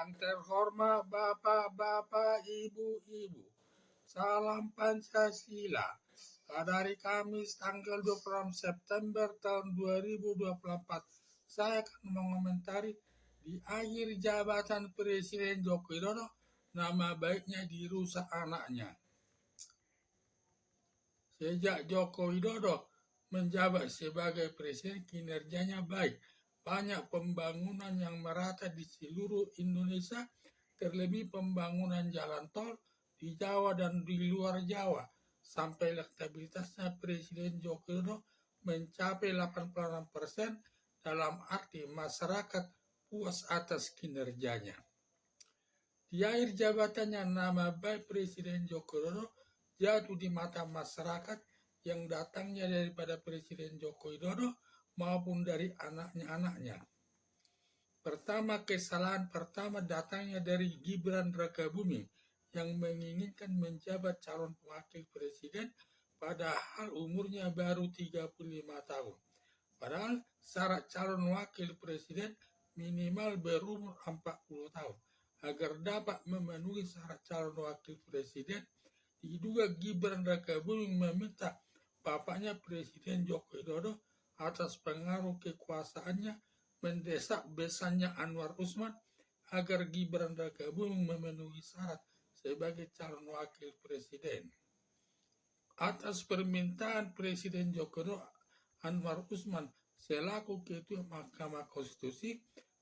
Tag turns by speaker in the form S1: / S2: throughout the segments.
S1: Yang terhormat Bapak-bapak, Ibu-ibu, salam Pancasila. Pada hari Kamis tanggal 26 September tahun 2024, saya akan mengomentari di akhir jabatan Presiden Joko Widodo, nama baiknya dirusak anaknya. Sejak Joko Widodo menjabat sebagai presiden, kinerjanya baik. Banyak pembangunan yang merata di seluruh Indonesia, terlebih pembangunan jalan tol di Jawa dan di luar Jawa. Sampai elektabilitasnya Presiden Joko Widodo mencapai 86%, dalam arti masyarakat puas atas kinerjanya. Di akhir jabatannya, nama baik Presiden Joko Widodo jatuh di mata masyarakat yang datangnya daripada Presiden Joko Widodo maupun dari anaknya. Kesalahan pertama datangnya dari Gibran Rakabuming yang menginginkan menjabat calon wakil presiden padahal umurnya baru 35 tahun. Padahal syarat calon wakil presiden minimal berumur 40 tahun. Agar dapat memenuhi syarat calon wakil presiden, diduga Gibran Rakabuming meminta bapaknya Presiden Joko Widodo atas pengaruh kekuasaannya mendesak besannya Anwar Usman agar Gibran Rakabuming memenuhi syarat sebagai calon wakil presiden. Atas permintaan Presiden Joko Widodo, Anwar Usman selaku Ketua Mahkamah Konstitusi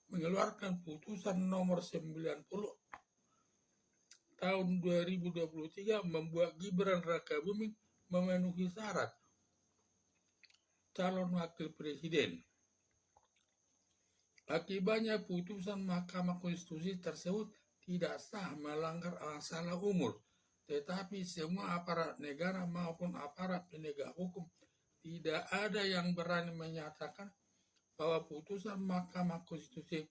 S1: mengeluarkan putusan nomor 90 tahun 2023 membuat Gibran Rakabuming memenuhi syarat calon wakil presiden. Akibatnya putusan Mahkamah Konstitusi tersebut tidak sah, melanggar masalah umur. Tetapi semua aparat negara maupun aparat penegak hukum tidak ada yang berani menyatakan bahwa putusan Mahkamah Konstitusi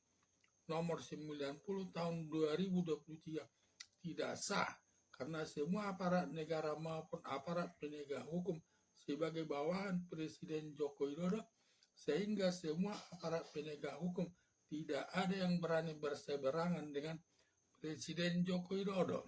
S1: nomor 90 tahun 2023 tidak sah, karena semua aparat negara maupun aparat penegak hukum sebagai bawahan Presiden Joko Widodo, sehingga semua aparat penegak hukum tidak ada yang berani berseberangan dengan Presiden Joko Widodo.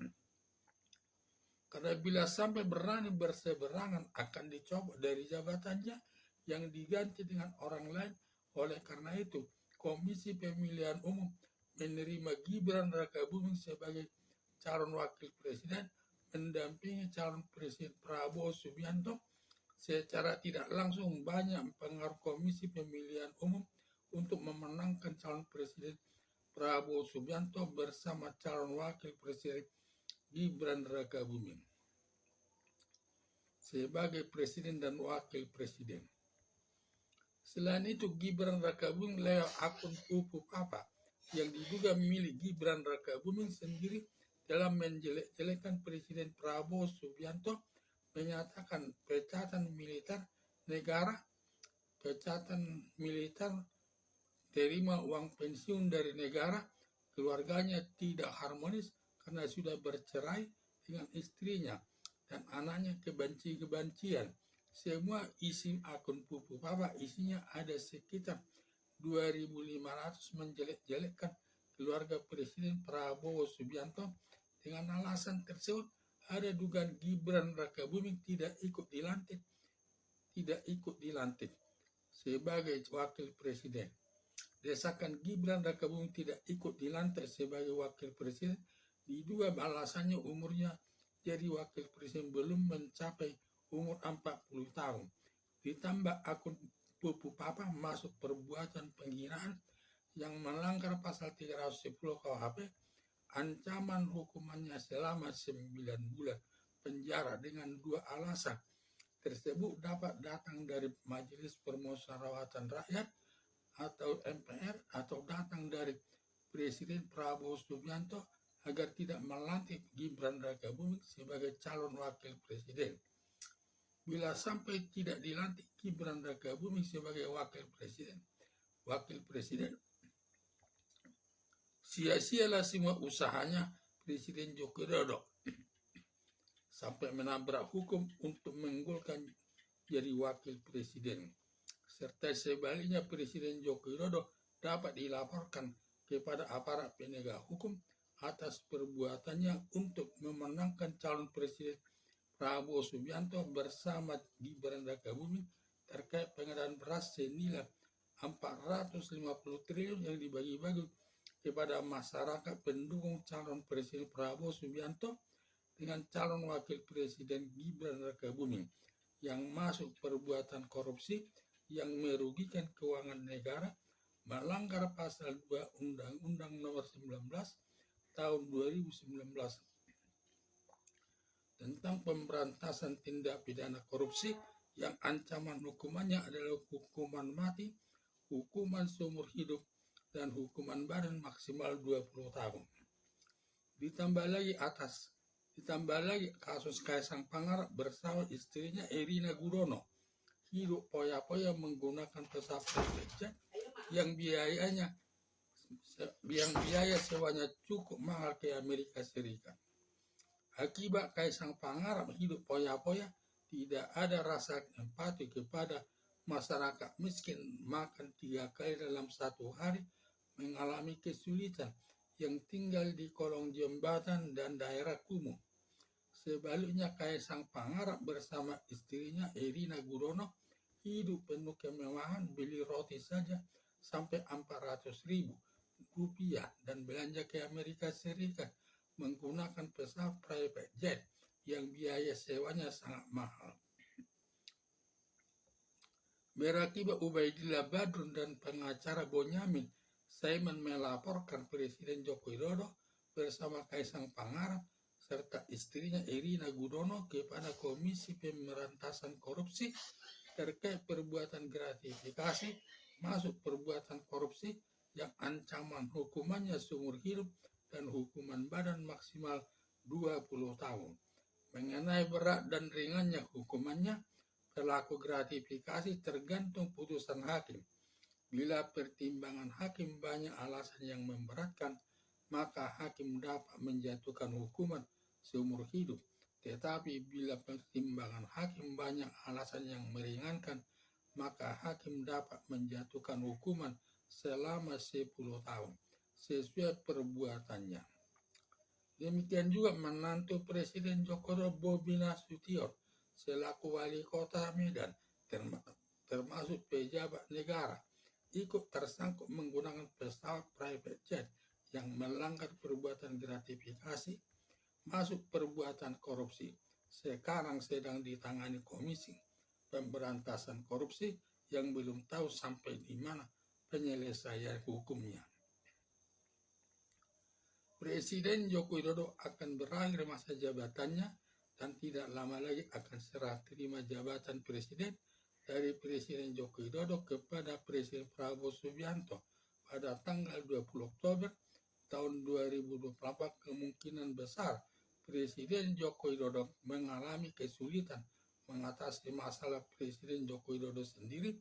S1: Karena bila sampai berani berseberangan akan dicopot dari jabatannya yang diganti dengan orang lain. Oleh karena itu, Komisi Pemilihan Umum menerima Gibran Rakabuming sebagai calon wakil presiden mendampingi calon presiden Prabowo Subianto. Secara tidak langsung banyak pengaruh Komisi Pemilihan Umum untuk memenangkan calon presiden Prabowo Subianto bersama calon wakil presiden Gibran Rakabuming sebagai presiden dan wakil presiden. Selain itu, Gibran Rakabuming lewat akun Pupu Papa yang diduga milik Gibran Rakabuming sendiri dalam menjelek-jelekan Presiden Prabowo Subianto, menyatakan pecatan militer negara, pecatan militer terima uang pensiun dari negara, keluarganya tidak harmonis karena sudah bercerai dengan istrinya dan anaknya kebenci-kebencian. Semua isi akun Pupu Papa isinya ada sekitar 2.500 menjelek-jelekkan keluarga Presiden Prabowo Subianto. Dengan alasan tersebut ada dugaan Gibran Rakabuming tidak ikut dilantik sebagai wakil presiden. Desakan Gibran Rakabuming tidak ikut dilantik sebagai wakil presiden diduga alasannya umurnya jadi wakil presiden belum mencapai umur 40 tahun. Ditambah akun Pupu Papa masuk perbuatan penghinaan yang melanggar pasal 310 KUHP, ancaman hukumannya selama 9 bulan penjara dengan 2 alasan tersebut dapat datang dari Majelis Permusyawaratan Rakyat atau MPR atau datang dari Presiden Prabowo Subianto agar tidak melantik Gibran Rakabuming sebagai calon wakil presiden. Bila sampai tidak dilantik Gibran Rakabuming sebagai wakil presiden, sia-sialah semua usahanya Presiden Joko Widodo sampai menabrak hukum untuk menggolkan jadi wakil presiden. Serta sebaliknya Presiden Joko Widodo dapat dilaporkan kepada aparat penegak hukum atas perbuatannya untuk memenangkan calon presiden Prabowo Subianto bersama Gibran Rakabuming terkait pengadaan beras senilai 450 triliun yang dibagi-bagi kepada masyarakat pendukung calon presiden Prabowo Subianto dengan calon wakil presiden Gibran Rakabuming yang masuk perbuatan korupsi yang merugikan keuangan negara, melanggar pasal 2 Undang-Undang Nomor 19 tahun 2019 tentang pemberantasan tindak pidana korupsi yang ancaman hukumannya adalah hukuman mati, hukuman seumur hidup, dan hukuman badan maksimal 20 tahun. Ditambah lagi kasus Kaisang Pangarap bersama istrinya Erina Gudono hidup poya-poya menggunakan pesawat private jet yang biaya sewanya cukup mahal ke Amerika Serikat. Akibat Kaisang Pangarap hidup poya-poya, tidak ada rasa empati kepada masyarakat miskin makan 3 kali dalam 1 hari, mengalami kesulitan yang tinggal di kolong jembatan dan daerah kumuh. Sebaliknya Kaisang Pangarap bersama istrinya Erina Gudono hidup penuh kemewahan, beli roti saja sampai 400.000 rupiah dan belanja ke Amerika Serikat menggunakan pesawat private jet yang biaya sewanya sangat mahal. Berakibat Ubaidillah Badrun dan pengacara Bonyamin Saiman melaporkan Presiden Joko Widodo bersama Kaisang Pangarap serta istrinya Erina Gudono kepada Komisi Pemberantasan Korupsi terkait perbuatan gratifikasi masuk perbuatan korupsi yang ancaman hukumannya seumur hidup dan hukuman badan maksimal 20 tahun. Mengenai berat dan ringannya hukumannya, pelaku gratifikasi tergantung putusan hakim. Bila pertimbangan hakim banyak alasan yang memberatkan, maka hakim dapat menjatuhkan hukuman seumur hidup. Tetapi bila pertimbangan hakim banyak alasan yang meringankan, maka hakim dapat menjatuhkan hukuman selama 10 tahun sesuai perbuatannya. Demikian juga menantu Presiden Joko Widodo Bobi Nasution selaku wali kota Medan termasuk pejabat negara ikut tersangkut menggunakan pesawat private jet yang melanggar perbuatan gratifikasi masuk perbuatan korupsi. Sekarang sedang ditangani Komisi Pemberantasan Korupsi yang belum tahu sampai di mana penyelesaian hukumnya. Presiden Joko Widodo akan berakhir masa jabatannya dan tidak lama lagi akan serah terima jabatan presiden dari Presiden Joko Widodo kepada Presiden Prabowo Subianto pada tanggal 20 Oktober tahun 2024. Kemungkinan besar Presiden Joko Widodo mengalami kesulitan mengatasi masalah Presiden Joko Widodo sendiri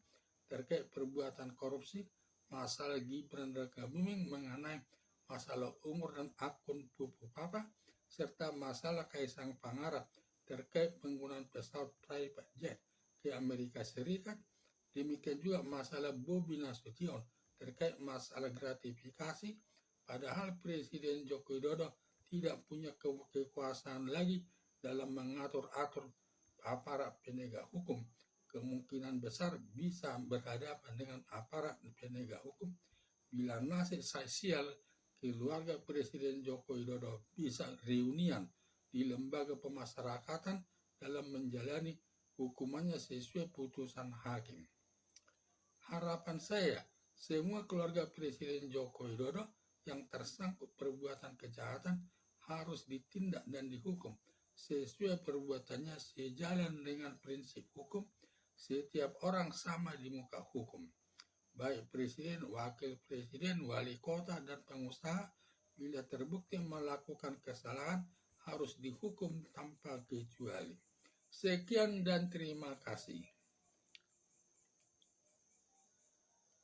S1: terkait perbuatan korupsi, masalah Gibran Rakabuming mengenai masalah umur dan akun Pupu Papa, serta masalah Kaisang Pangarap terkait penggunaan pesawat private jet ke Amerika Serikat. Demikian juga masalah Bobi Nasution terkait masalah gratifikasi, padahal Presiden Joko Widodo tidak punya kekuasaan lagi dalam mengatur-atur aparat penegak hukum. Kemungkinan besar bisa berhadapan dengan aparat penegak hukum bila nasib sosial keluarga Presiden Joko Widodo bisa reunian di lembaga pemasyarakatan dalam menjalani hukumannya sesuai putusan hakim. Harapan saya, semua keluarga Presiden Joko Widodo yang tersangkut perbuatan kejahatan harus ditindak dan dihukum sesuai perbuatannya sejalan dengan prinsip hukum. Setiap orang sama di muka hukum, baik presiden, wakil presiden, wali kota, dan pengusaha. Bila terbukti melakukan kesalahan, harus dihukum tanpa kecuali. Sekian dan terima kasih.